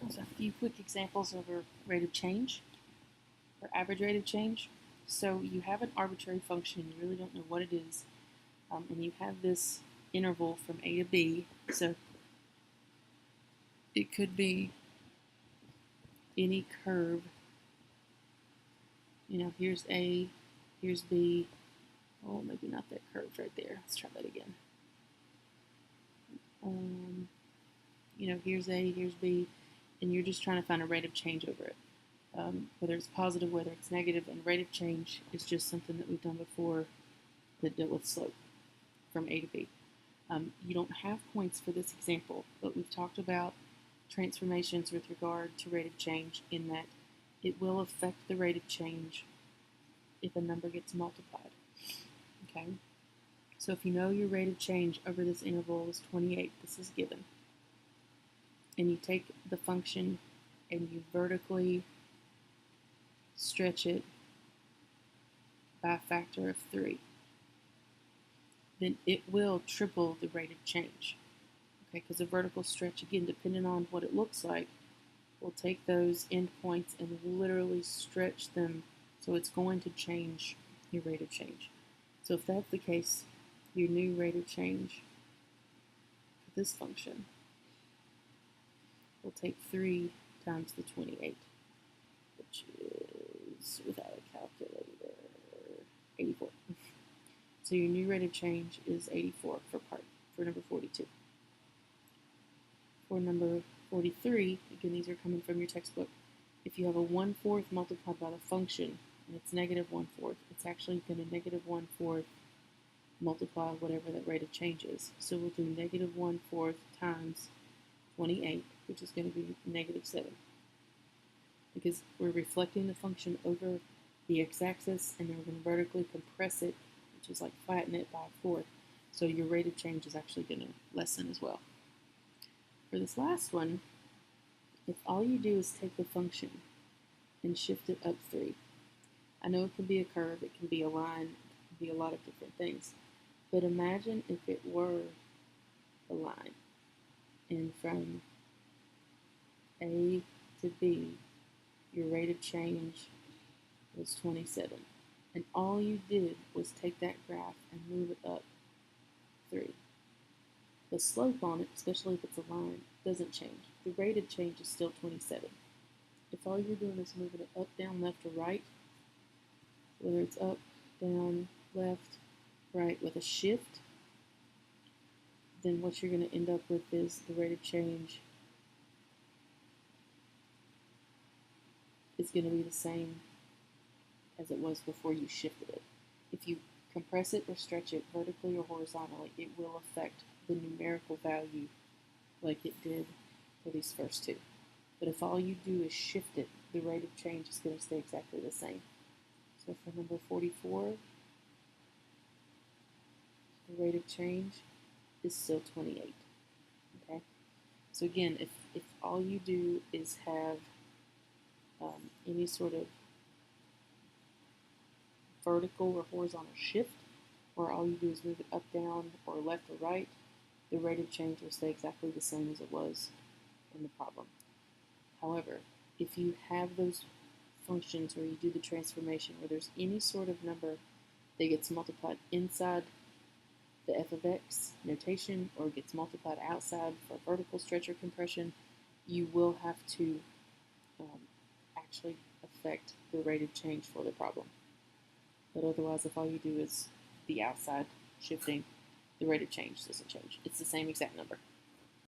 There's a few quick examples of a rate of change or average rate of change. So you have an arbitrary function, you really don't know what it is, and you have this interval from A to B. So it could be any curve. Here's A, here's B. Oh, maybe not that curve right there. Let's try that again. Here's A, here's B, and you're just trying to find a rate of change over it. Whether it's positive, whether it's negative, and rate of change is just something that we've done before that dealt with slope from A to B. You don't have points for this example, but we've talked about transformations with regard to rate of change in that it will affect the rate of change if a number gets multiplied. Okay, so if you know your rate of change over this interval is 28, this is given, and you take the function and you vertically stretch it by a factor of 3, then it will triple the rate of change. Okay, because a vertical stretch, again, depending on what it looks like, will take those endpoints and literally stretch them so it's going to change your rate of change. So if that's the case, your new rate of change for this function will take 3 times the 28, which is, without a calculator, 84. So your new rate of change is 84 for number 42. For number 43, again, these are coming from your textbook. If you have a 1/4 multiplied by the function and it's negative 1/4, it's actually going to negative 1/4 multiply whatever that rate of change is. So we'll do negative 1/4 times 28, which is going to be negative 7. Because we're reflecting the function over the x-axis and then we're going to vertically compress it, which is like flatten it by a fourth. So your rate of change is actually going to lessen as well. For this last one, if all you do is take the function and shift it up 3, I know it can be a curve, it can be a line, it can be a lot of different things, but imagine if it were a line, and from A to B, your rate of change was 27, and all you did was take that graph and move it up 3. The slope on it, especially if it's a line, doesn't change. The rate of change is still 27. If all you're doing is moving it up, down, left, or right, whether it's up, down, left, right with a shift, then what you're going to end up with is the rate of change is going to be the same as it was before you shifted it. If you compress it or stretch it vertically or horizontally, it will affect the numerical value like it did for these first two. But if all you do is shift it, the rate of change is going to stay exactly the same. So for number 44, the rate of change is still 28. Okay. So again, if all you do is have any sort of vertical or horizontal shift, or all you do is move it up, down, or left or right, the rate of change will stay exactly the same as it was in the problem. However, if you have those functions where you do the transformation where there's any sort of number that gets multiplied inside the f of x notation or gets multiplied outside for vertical stretch or compression, you will have to actually affect the rate of change for the problem. But otherwise, if all you do is the outside shifting, the rate of change doesn't change. It's the same exact number.